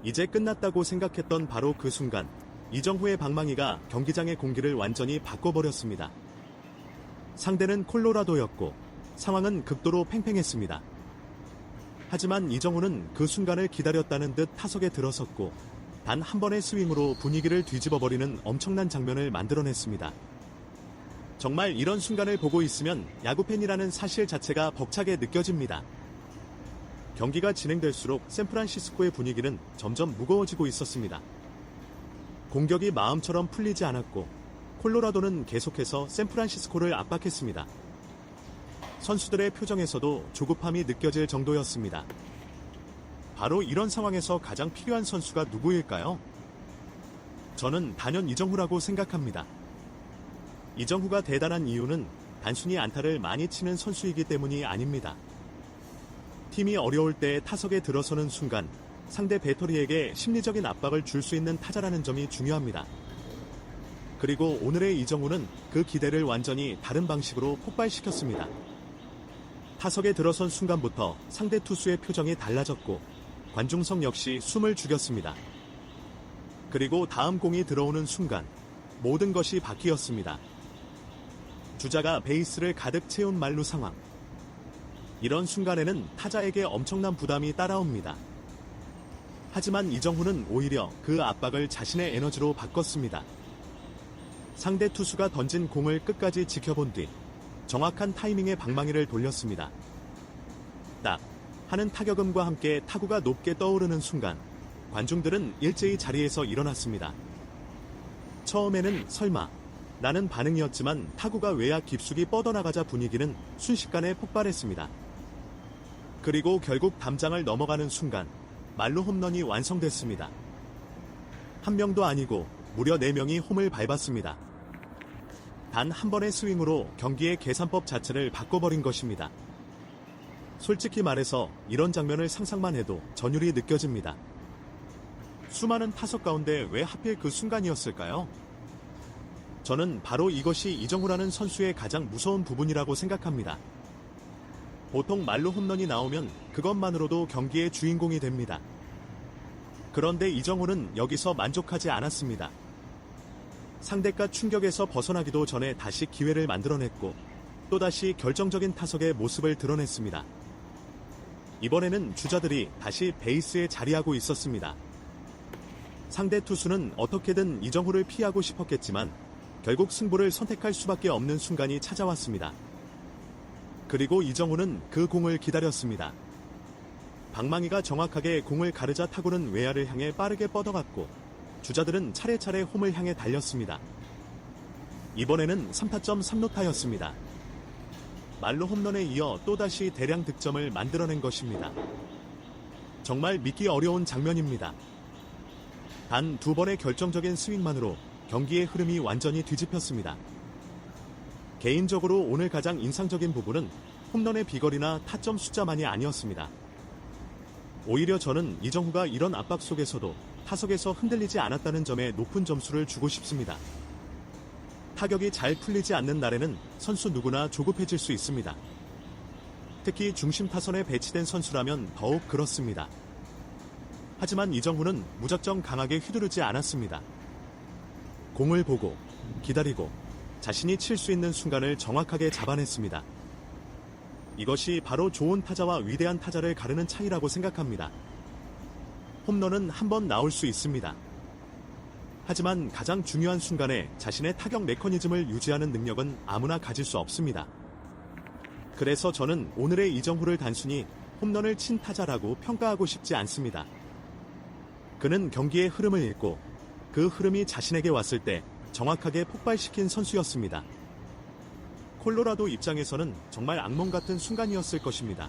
이제 끝났다고 생각했던 바로 그 순간 이정후의 방망이가 경기장의 공기를 완전히 바꿔버렸습니다. 상대는 콜로라도였고 상황은 극도로 팽팽했습니다. 하지만 이정후는 그 순간을 기다렸다는 듯 타석에 들어섰고 단 한 번의 스윙으로 분위기를 뒤집어버리는 엄청난 장면을 만들어냈습니다. 정말 이런 순간을 보고 있으면 야구팬이라는 사실 자체가 벅차게 느껴집니다. 경기가 진행될수록 샌프란시스코의 분위기는 점점 무거워지고 있었습니다. 공격이 마음처럼 풀리지 않았고 콜로라도는 계속해서 샌프란시스코를 압박했습니다. 선수들의 표정에서도 조급함이 느껴질 정도였습니다. 바로 이런 상황에서 가장 필요한 선수가 누구일까요? 저는 단연 이정후라고 생각합니다. 이정후가 대단한 이유는 단순히 안타를 많이 치는 선수이기 때문이 아닙니다. 팀이 어려울 때 타석에 들어서는 순간 상대 배터리에게 심리적인 압박을 줄 수 있는 타자라는 점이 중요합니다. 그리고 오늘의 이정후는 그 기대를 완전히 다른 방식으로 폭발시켰습니다. 타석에 들어선 순간부터 상대 투수의 표정이 달라졌고 관중석 역시 숨을 죽였습니다. 그리고 다음 공이 들어오는 순간 모든 것이 바뀌었습니다. 주자가 베이스를 가득 채운 만루 상황. 이런 순간에는 타자에게 엄청난 부담이 따라옵니다. 하지만 이정후는 오히려 그 압박을 자신의 에너지로 바꿨습니다. 상대 투수가 던진 공을 끝까지 지켜본 뒤 정확한 타이밍에 방망이를 돌렸습니다. 딱 하는 타격음과 함께 타구가 높게 떠오르는 순간 관중들은 일제히 자리에서 일어났습니다. 처음에는 설마 라는 반응이었지만 타구가 외야 깊숙이 뻗어나가자 분위기는 순식간에 폭발했습니다. 그리고 결국 담장을 넘어가는 순간 만루 홈런이 완성됐습니다. 한 명도 아니고 무려 4명이 홈을 밟았습니다. 단 한 번의 스윙으로 경기의 계산법 자체를 바꿔버린 것입니다. 솔직히 말해서 이런 장면을 상상만 해도 전율이 느껴집니다. 수많은 타석 가운데 왜 하필 그 순간이었을까요? 저는 바로 이것이 이정후라는 선수의 가장 무서운 부분이라고 생각합니다. 보통 말로 홈런이 나오면 그것만으로도 경기의 주인공이 됩니다. 그런데 이정후는 여기서 만족하지 않았습니다. 상대가 충격에서 벗어나기도 전에 다시 기회를 만들어냈고 또다시 결정적인 타석의 모습을 드러냈습니다. 이번에는 주자들이 다시 베이스에 자리하고 있었습니다. 상대 투수는 어떻게든 이정후를 피하고 싶었겠지만 결국 승부를 선택할 수밖에 없는 순간이 찾아왔습니다. 그리고 이정후는 그 공을 기다렸습니다. 방망이가 정확하게 공을 가르자 타구는 외야를 향해 빠르게 뻗어갔고 주자들은 차례차례 홈을 향해 달렸습니다. 이번에는 3타점 3루타였습니다. 말로 홈런에 이어 또다시 대량 득점을 만들어낸 것입니다. 정말 믿기 어려운 장면입니다. 단 2번의 결정적인 스윙만으로 경기의 흐름이 완전히 뒤집혔습니다. 개인적으로 오늘 가장 인상적인 부분은 홈런의 비거리나 타점 숫자만이 아니었습니다. 오히려 저는 이정후가 이런 압박 속에서도 타석에서 흔들리지 않았다는 점에 높은 점수를 주고 싶습니다. 타격이 잘 풀리지 않는 날에는 선수 누구나 조급해질 수 있습니다. 특히 중심 타선에 배치된 선수라면 더욱 그렇습니다. 하지만 이정후는 무작정 강하게 휘두르지 않았습니다. 공을 보고 기다리고 자신이 칠 수 있는 순간을 정확하게 잡아냈습니다. 이것이 바로 좋은 타자와 위대한 타자를 가르는 차이라고 생각합니다. 홈런은 한 번 나올 수 있습니다. 하지만 가장 중요한 순간에 자신의 타격 메커니즘을 유지하는 능력은 아무나 가질 수 없습니다. 그래서 저는 오늘의 이정후를 단순히 홈런을 친 타자라고 평가하고 싶지 않습니다. 그는 경기의 흐름을 읽고 그 흐름이 자신에게 왔을 때 정확하게 폭발시킨 선수였습니다. 콜로라도 입장에서는 정말 악몽 같은 순간이었을 것입니다.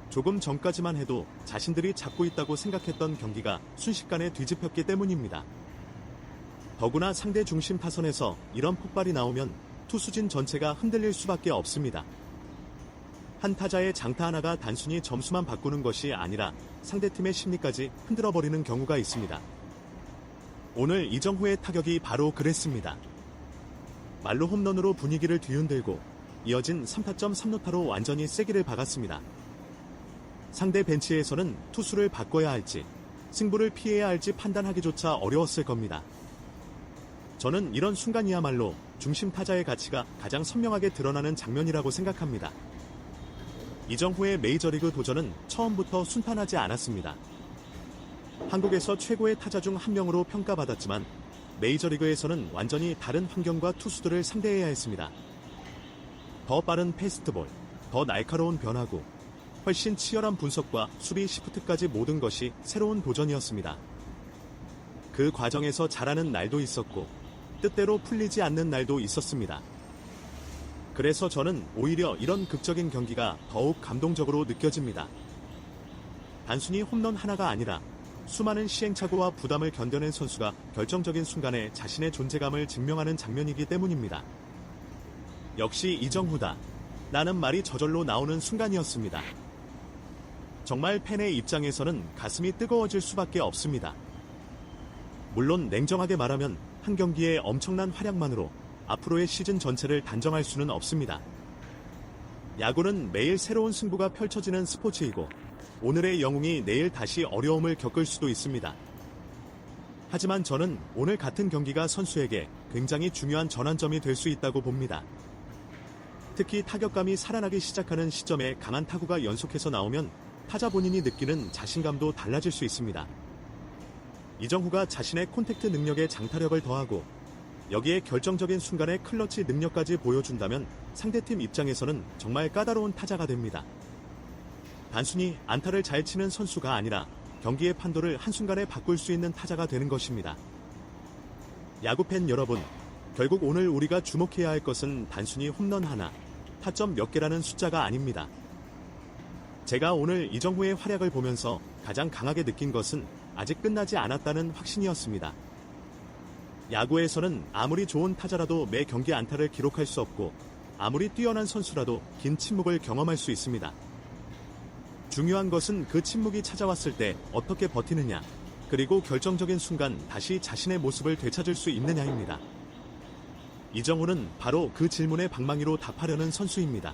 조금 전까지만 해도 자신들이 잡고 있다고 생각했던 경기가 순식간에 뒤집혔기 때문입니다. 더구나 상대 중심 타선에서 이런 폭발이 나오면 투수진 전체가 흔들릴 수밖에 없습니다. 한 타자의 장타 하나가 단순히 점수만 바꾸는 것이 아니라 상대팀의 심리까지 흔들어버리는 경우가 있습니다. 오늘 이정후의 타격이 바로 그랬습니다. 말로 홈런으로 분위기를 뒤흔들고 이어진 3타점 3루타로 완전히 세기를 박았습니다. 상대 벤치에서는 투수를 바꿔야 할지 승부를 피해야 할지 판단하기조차 어려웠을 겁니다. 저는 이런 순간이야말로 중심 타자의 가치가 가장 선명하게 드러나는 장면이라고 생각합니다. 이정후의 메이저리그 도전은 처음부터 순탄하지 않았습니다. 한국에서 최고의 타자 중 한 명으로 평가받았지만 메이저리그에서는 완전히 다른 환경과 투수들을 상대해야 했습니다. 더 빠른 패스트볼, 더 날카로운 변화구, 훨씬 치열한 분석과 수비 시프트까지 모든 것이 새로운 도전이었습니다. 그 과정에서 잘하는 날도 있었고 뜻대로 풀리지 않는 날도 있었습니다. 그래서 저는 오히려 이런 극적인 경기가 더욱 감동적으로 느껴집니다. 단순히 홈런 하나가 아니라 수많은 시행착오와 부담을 견뎌낸 선수가 결정적인 순간에 자신의 존재감을 증명하는 장면이기 때문입니다. 역시 이정후다. 라는 말이 저절로 나오는 순간이었습니다. 정말 팬의 입장에서는 가슴이 뜨거워질 수밖에 없습니다. 물론 냉정하게 말하면 한 경기의 엄청난 활약만으로 앞으로의 시즌 전체를 단정할 수는 없습니다. 야구는 매일 새로운 승부가 펼쳐지는 스포츠이고 오늘의 영웅이 내일 다시 어려움을 겪을 수도 있습니다. 하지만 저는 오늘 같은 경기가 선수에게 굉장히 중요한 전환점이 될 수 있다고 봅니다. 특히 타격감이 살아나기 시작하는 시점에 강한 타구가 연속해서 나오면 타자 본인이 느끼는 자신감도 달라질 수 있습니다. 이정후가 자신의 콘택트 능력에 장타력을 더하고 여기에 결정적인 순간에 클러치 능력까지 보여준다면 상대팀 입장에서는 정말 까다로운 타자가 됩니다. 단순히 안타를 잘 치는 선수가 아니라 경기의 판도를 한순간에 바꿀 수 있는 타자가 되는 것입니다. 야구팬 여러분, 결국 오늘 우리가 주목해야 할 것은 단순히 홈런 하나, 타점 몇 개라는 숫자가 아닙니다. 제가 오늘 이정후의 활약을 보면서 가장 강하게 느낀 것은 아직 끝나지 않았다는 확신이었습니다. 야구에서는 아무리 좋은 타자라도 매 경기 안타를 기록할 수 없고 아무리 뛰어난 선수라도 긴 침묵을 경험할 수 있습니다. 중요한 것은 그 침묵이 찾아왔을 때 어떻게 버티느냐, 그리고 결정적인 순간 다시 자신의 모습을 되찾을 수 있느냐입니다. 이정후는 바로 그 질문에 방망이로 답하려는 선수입니다.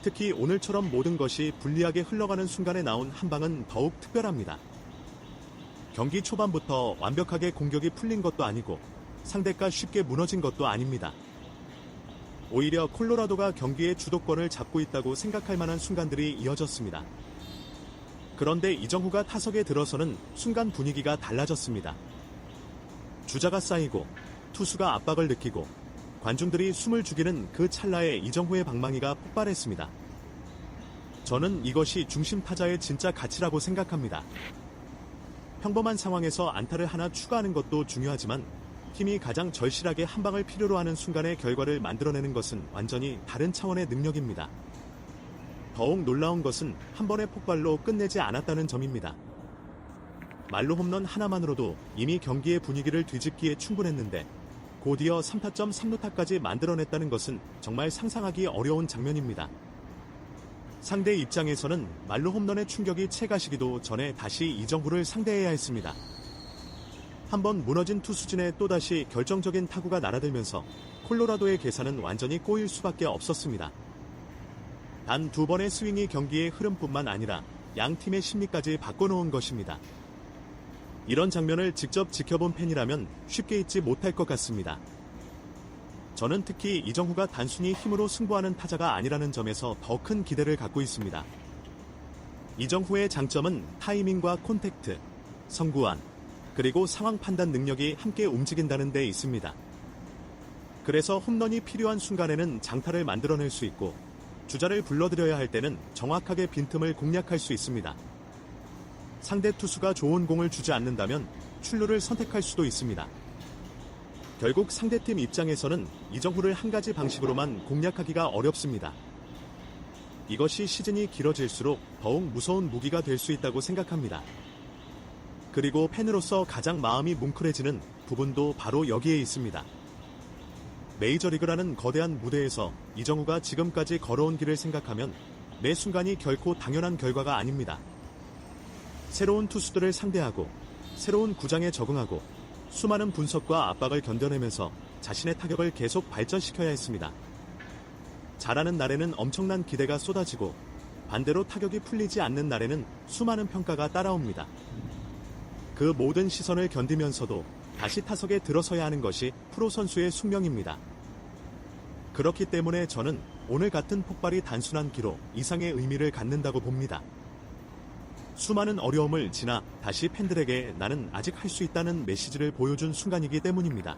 특히 오늘처럼 모든 것이 불리하게 흘러가는 순간에 나온 한 방은 더욱 특별합니다. 경기 초반부터 완벽하게 공격이 풀린 것도 아니고 상대가 쉽게 무너진 것도 아닙니다. 오히려 콜로라도가 경기의 주도권을 잡고 있다고 생각할 만한 순간들이 이어졌습니다. 그런데 이정후가 타석에 들어서는 순간 분위기가 달라졌습니다. 주자가 쌓이고 투수가 압박을 느끼고 관중들이 숨을 죽이는 그 찰나에 이정후의 방망이가 폭발했습니다. 저는 이것이 중심 타자의 진짜 가치라고 생각합니다. 평범한 상황에서 안타를 하나 추가하는 것도 중요하지만 팀이 가장 절실하게 한 방을 필요로 하는 순간의 결과를 만들어내는 것은 완전히 다른 차원의 능력입니다. 더욱 놀라운 것은 한 번의 폭발로 끝내지 않았다는 점입니다. 말로 홈런 하나만으로도 이미 경기의 분위기를 뒤집기에 충분했는데 곧이어 3타점 3루타까지 만들어냈다는 것은 정말 상상하기 어려운 장면입니다. 상대 입장에서는 말로 홈런의 충격이 채가시기도 전에 다시 이정후를 상대해야 했습니다. 한번 무너진 투수진에 또다시 결정적인 타구가 날아들면서 콜로라도의 계산은 완전히 꼬일 수밖에 없었습니다. 단 두 번의 스윙이 경기의 흐름뿐만 아니라 양 팀의 심리까지 바꿔놓은 것입니다. 이런 장면을 직접 지켜본 팬이라면 쉽게 잊지 못할 것 같습니다. 저는 특히 이정후가 단순히 힘으로 승부하는 타자가 아니라는 점에서 더 큰 기대를 갖고 있습니다. 이정후의 장점은 타이밍과 콘택트, 성구안, 그리고 상황 판단 능력이 함께 움직인다는 데 있습니다. 그래서 홈런이 필요한 순간에는 장타를 만들어낼 수 있고 주자를 불러들여야 할 때는 정확하게 빈틈을 공략할 수 있습니다. 상대 투수가 좋은 공을 주지 않는다면 출루를 선택할 수도 있습니다. 결국 상대팀 입장에서는 이정후를 한 가지 방식으로만 공략하기가 어렵습니다. 이것이 시즌이 길어질수록 더욱 무서운 무기가 될 수 있다고 생각합니다. 그리고 팬으로서 가장 마음이 뭉클해지는 부분도 바로 여기에 있습니다. 메이저리그라는 거대한 무대에서 이정후가 지금까지 걸어온 길을 생각하면 매 순간이 결코 당연한 결과가 아닙니다. 새로운 투수들을 상대하고 새로운 구장에 적응하고 수많은 분석과 압박을 견뎌내면서 자신의 타격을 계속 발전시켜야 했습니다. 잘하는 날에는 엄청난 기대가 쏟아지고 반대로 타격이 풀리지 않는 날에는 수많은 평가가 따라옵니다. 그 모든 시선을 견디면서도 다시 타석에 들어서야 하는 것이 프로 선수의 숙명입니다. 그렇기 때문에 저는 오늘 같은 폭발이 단순한 기록 이상의 의미를 갖는다고 봅니다. 수많은 어려움을 지나 다시 팬들에게 나는 아직 할 수 있다는 메시지를 보여준 순간이기 때문입니다.